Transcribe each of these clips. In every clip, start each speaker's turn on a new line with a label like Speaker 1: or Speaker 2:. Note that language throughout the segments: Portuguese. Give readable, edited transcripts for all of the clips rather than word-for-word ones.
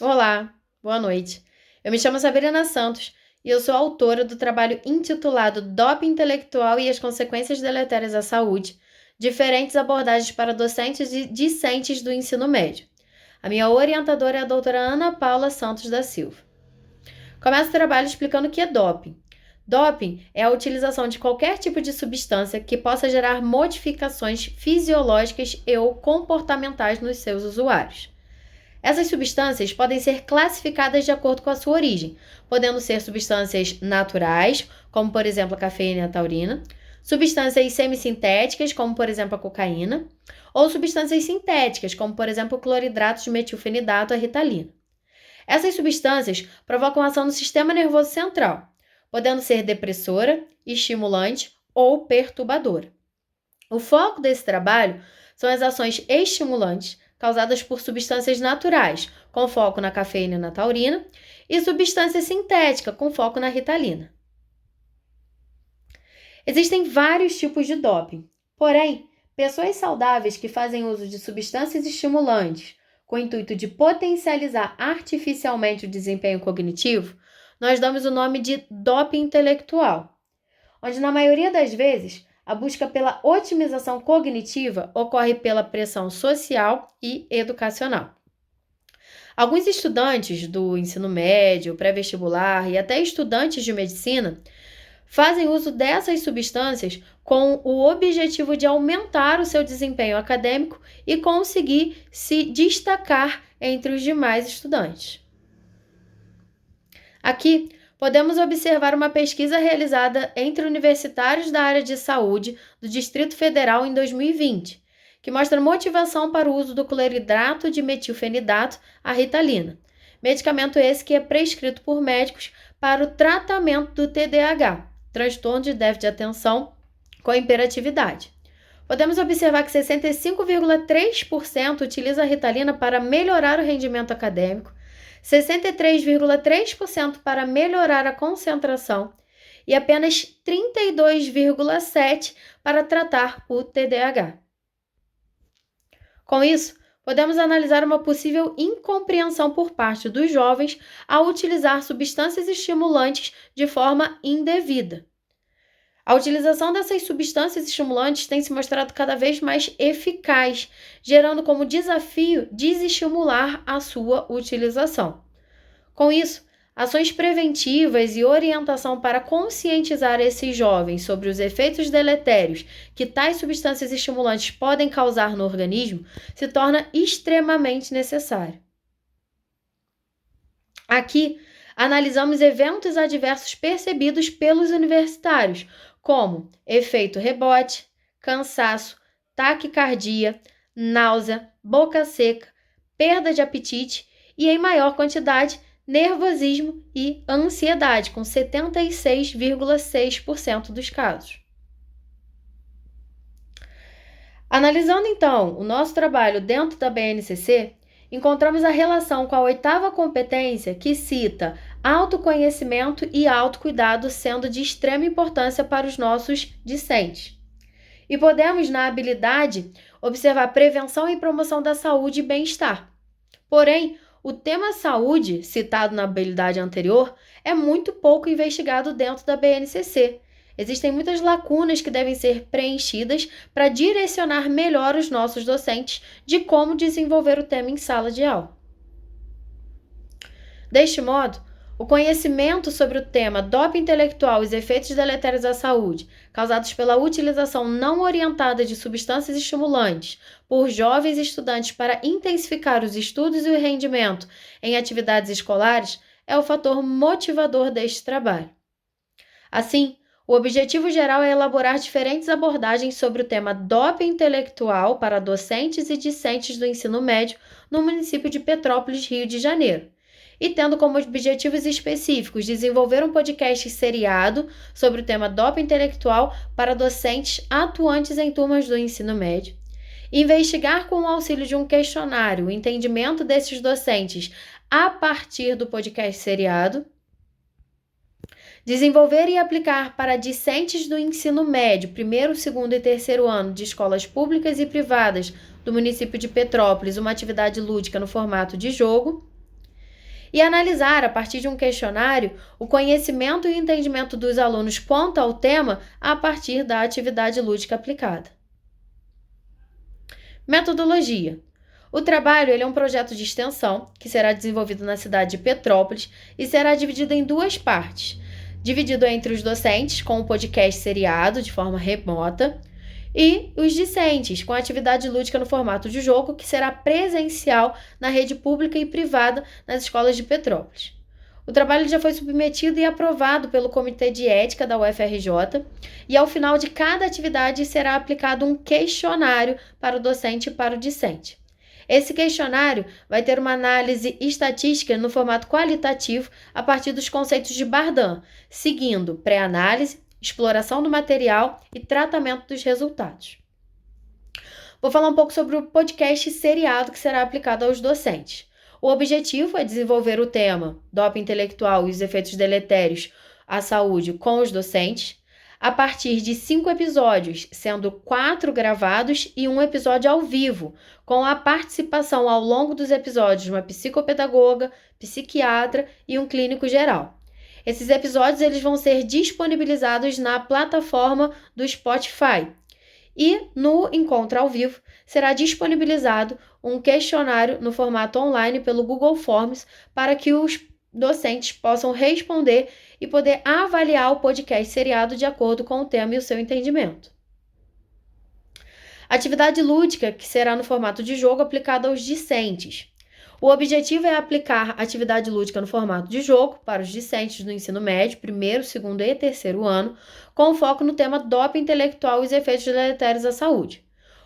Speaker 1: Olá, boa noite. Eu me chamo Sabrina Santos e eu sou autora do trabalho intitulado Doping Intelectual e as Consequências Deletérias à Saúde, diferentes abordagens para docentes e discentes do ensino médio. A minha orientadora é a doutora Ana Paula Santos da Silva. Começo o trabalho explicando o que é doping. Doping é a utilização de qualquer tipo de substância que possa gerar modificações fisiológicas e ou comportamentais nos seus usuários. Essas substâncias podem ser classificadas de acordo com a sua origem, podendo ser substâncias naturais, como por exemplo a cafeína e a taurina, substâncias semissintéticas, como por exemplo a cocaína, ou substâncias sintéticas, como por exemplo o cloridrato de metilfenidato, a ritalina. Essas substâncias provocam ação no sistema nervoso central, podendo ser depressora, estimulante ou perturbadora. O foco desse trabalho são as ações estimulantes causadas por substâncias naturais, com foco na cafeína e na taurina, e substância sintética, com foco na ritalina. Existem vários tipos de doping, porém, pessoas saudáveis que fazem uso de substâncias estimulantes com o intuito de potencializar artificialmente o desempenho cognitivo, nós damos o nome de doping intelectual, onde na maioria das vezes a busca pela otimização cognitiva ocorre pela pressão social e educacional. Alguns estudantes do ensino médio, pré-vestibular e até estudantes de medicina fazem uso dessas substâncias com o objetivo de aumentar o seu desempenho acadêmico e conseguir se destacar entre os demais estudantes. Aqui, podemos observar uma pesquisa realizada entre universitários da área de saúde do Distrito Federal em 2020, que mostra motivação para o uso do cloridrato de metilfenidato, a ritalina, medicamento esse que é prescrito por médicos para o tratamento do TDAH, transtorno de déficit de atenção com hiperatividade. Podemos observar que 65,3% utiliza a ritalina para melhorar o rendimento acadêmico, 63,3% para melhorar a concentração e apenas 32,7% para tratar o TDAH. Com isso, podemos analisar uma possível incompreensão por parte dos jovens ao utilizar substâncias estimulantes de forma indevida. A utilização dessas substâncias estimulantes tem se mostrado cada vez mais eficaz, gerando como desafio desestimular a sua utilização. Com isso, ações preventivas e orientação para conscientizar esses jovens sobre os efeitos deletérios que tais substâncias estimulantes podem causar no organismo se torna extremamente necessário. Aqui, analisamos eventos adversos percebidos pelos universitários, como efeito rebote, cansaço, taquicardia, náusea, boca seca, perda de apetite e, em maior quantidade, nervosismo e ansiedade, com 76,6% dos casos. Analisando então o nosso trabalho dentro da BNCC, encontramos a relação com a 8ª competência que cita autoconhecimento e autocuidado sendo de extrema importância para os nossos discentes. E podemos, na habilidade, observar prevenção e promoção da saúde e bem-estar. Porém, o tema saúde, citado na habilidade anterior, é muito pouco investigado dentro da BNCC. Existem muitas lacunas que devem ser preenchidas para direcionar melhor os nossos docentes de como desenvolver o tema em sala de aula. Deste modo, o conhecimento sobre o tema doping intelectual e os efeitos deletérios à saúde, causados pela utilização não orientada de substâncias estimulantes por jovens estudantes para intensificar os estudos e o rendimento em atividades escolares, é o fator motivador deste trabalho. Assim, o objetivo geral é elaborar diferentes abordagens sobre o tema doping intelectual para docentes e discentes do ensino médio no município de Petrópolis, Rio de Janeiro, e tendo como objetivos específicos desenvolver um podcast seriado sobre o tema doping intelectual para docentes atuantes em turmas do ensino médio, investigar com o auxílio de um questionário o entendimento desses docentes a partir do podcast seriado, desenvolver e aplicar para discentes do ensino médio, 1º, 2º e 3º ano de escolas públicas e privadas do município de Petrópolis, uma atividade lúdica no formato de jogo, e analisar, a partir de um questionário, o conhecimento e o entendimento dos alunos quanto ao tema a partir da atividade lúdica aplicada. Metodologia. O trabalho é um projeto de extensão que será desenvolvido na cidade de Petrópolis e será dividido em duas partes. Dividido entre os docentes, com o podcast seriado de forma remota, e os discentes, com a atividade lúdica no formato de jogo, que será presencial na rede pública e privada nas escolas de Petrópolis. O trabalho já foi submetido e aprovado pelo Comitê de Ética da UFRJ, e ao final de cada atividade será aplicado um questionário para o docente e para o discente. Esse questionário vai ter uma análise estatística no formato qualitativo a partir dos conceitos de Bardan, seguindo pré-análise, exploração do material e tratamento dos resultados. Vou falar um pouco sobre o podcast seriado que será aplicado aos docentes. O objetivo é desenvolver o tema doping intelectual e os efeitos deletérios à saúde com os docentes, a partir de 5 episódios, sendo 4 gravados e 1 episódio ao vivo, com a participação ao longo dos episódios de uma psicopedagoga, psiquiatra e um clínico geral. Esses episódios eles vão ser disponibilizados na plataforma do Spotify. E no encontro ao vivo será disponibilizado um questionário no formato online pelo Google Forms para que os docentes possam responder e poder avaliar o podcast seriado de acordo com o tema e o seu entendimento. Atividade lúdica, que será no formato de jogo aplicada aos discentes. O objetivo é aplicar atividade lúdica no formato de jogo para os discentes do ensino médio, primeiro, segundo e terceiro ano, com foco no tema doping intelectual e os efeitos deletérios à saúde.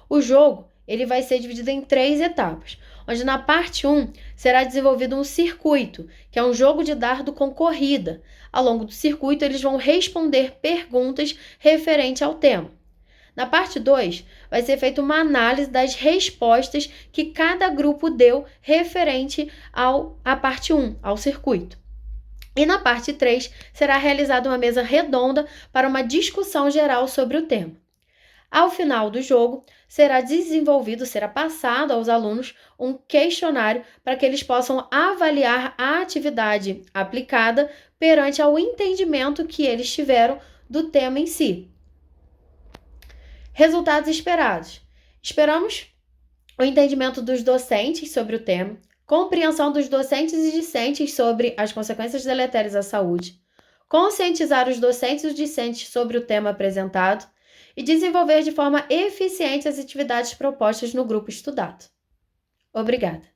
Speaker 1: O jogo ele vai ser dividido em 3 etapas, onde na parte 1 será desenvolvido um circuito, que é um jogo de dardo com corrida. Ao longo do circuito, eles vão responder perguntas referentes ao tema. Na parte 2, vai ser feita uma análise das respostas que cada grupo deu referente à parte 1, ao circuito. E na parte 3, será realizada uma mesa redonda para uma discussão geral sobre o tema. Ao final do jogo, será passado aos alunos um questionário para que eles possam avaliar a atividade aplicada perante ao entendimento que eles tiveram do tema em si. Resultados esperados. Esperamos o entendimento dos docentes sobre o tema, compreensão dos docentes e discentes sobre as consequências deletérias à saúde, conscientizar os docentes e os discentes sobre o tema apresentado e desenvolver de forma eficiente as atividades propostas no grupo estudado. Obrigada.